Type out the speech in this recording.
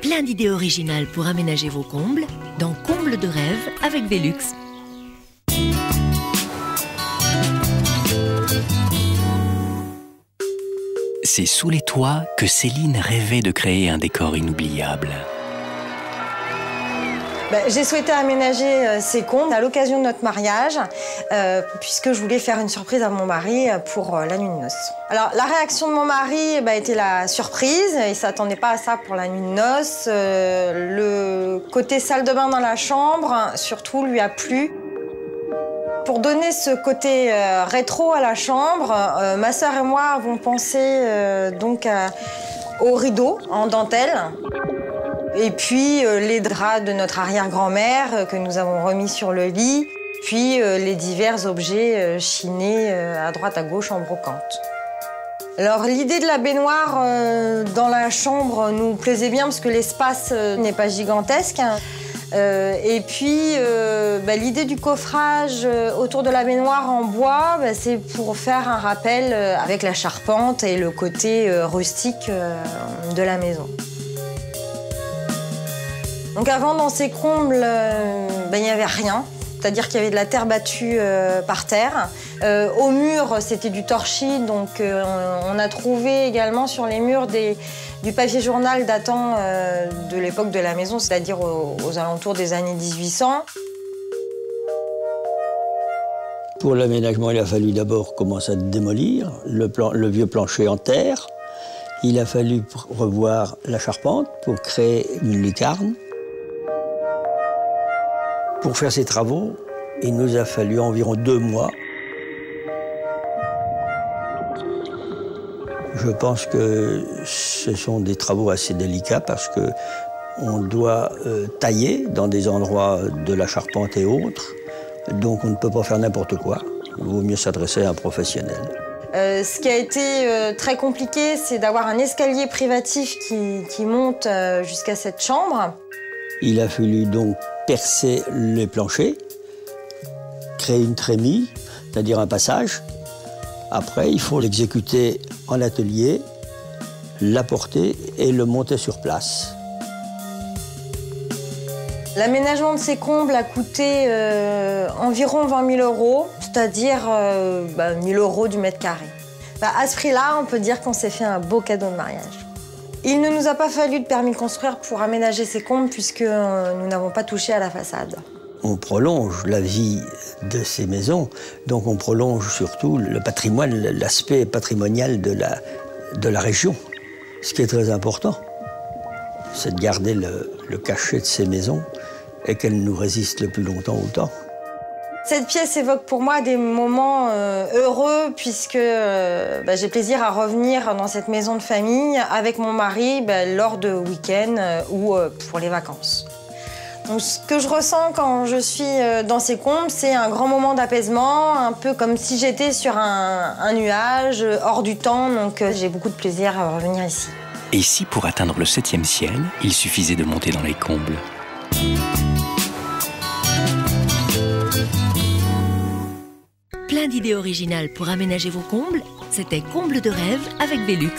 Plein d'idées originales pour aménager vos combles dans Combles de rêve avec Velux. C'est sous les toits que Céline rêvait de créer un décor inoubliable. J'ai souhaité aménager ces combles à l'occasion de notre mariage, puisque je voulais faire une surprise à mon mari pour la nuit de noces. Alors, la réaction de mon mari était la surprise. Il ne s'attendait pas à ça pour la nuit de noces. Le côté salle de bain dans la chambre, surtout, lui a plu. Pour donner ce côté rétro à la chambre, ma sœur et moi avons pensé aux rideaux en dentelle. Et puis les draps de notre arrière-grand-mère que nous avons remis sur le lit, puis les divers objets chinés à droite à gauche en brocante. Alors l'idée de la baignoire dans la chambre nous plaisait bien parce que l'espace n'est pas gigantesque. Et puis l'idée du coffrage autour de la baignoire en bois, c'est pour faire un rappel avec la charpente et le côté rustique de la maison. Donc avant, dans ces combles, il n'y avait rien. C'est-à-dire qu'il y avait de la terre battue par terre. Au mur, c'était du torchis, donc on a trouvé également sur les murs du papier journal datant de l'époque de la maison, c'est-à-dire aux alentours des années 1800. Pour l'aménagement, il a fallu d'abord commencer à démolir le vieux plancher en terre. Il a fallu revoir la charpente pour créer une lucarne. Pour faire ces travaux, il nous a fallu environ 2 mois. Je pense que ce sont des travaux assez délicats parce qu'on doit tailler dans des endroits de la charpente et autres. Donc on ne peut pas faire n'importe quoi. Il vaut mieux s'adresser à un professionnel. Ce qui a été très compliqué, c'est d'avoir un escalier privatif qui monte jusqu'à cette chambre. Il a fallu donc percer les planchers, créer une trémie, c'est-à-dire un passage. Après, il faut l'exécuter en atelier, l'apporter et le monter sur place. L'aménagement de ces combles a coûté environ 20 000 €, c'est-à-dire 1 000 € du mètre carré. À ce prix-là, on peut dire qu'on s'est fait un beau cadeau de mariage. Il ne nous a pas fallu de permis de construire pour aménager ces combles puisque nous n'avons pas touché à la façade. On prolonge la vie de ces maisons, donc on prolonge surtout le patrimoine, l'aspect patrimonial de la région. Ce qui est très important, c'est de garder le cachet de ces maisons et qu'elles nous résistent le plus longtemps au temps. Cette pièce évoque pour moi des moments heureux puisque j'ai plaisir à revenir dans cette maison de famille avec mon mari lors de week-ends ou pour les vacances. Donc, ce que je ressens quand je suis dans ces combles, c'est un grand moment d'apaisement, un peu comme si j'étais sur un nuage, hors du temps, donc j'ai beaucoup de plaisir à revenir ici. Et si pour atteindre le 7e ciel, il suffisait de monter dans les combles ? Plein d'idées originales pour aménager vos combles, c'était Combles de rêve avec Velux.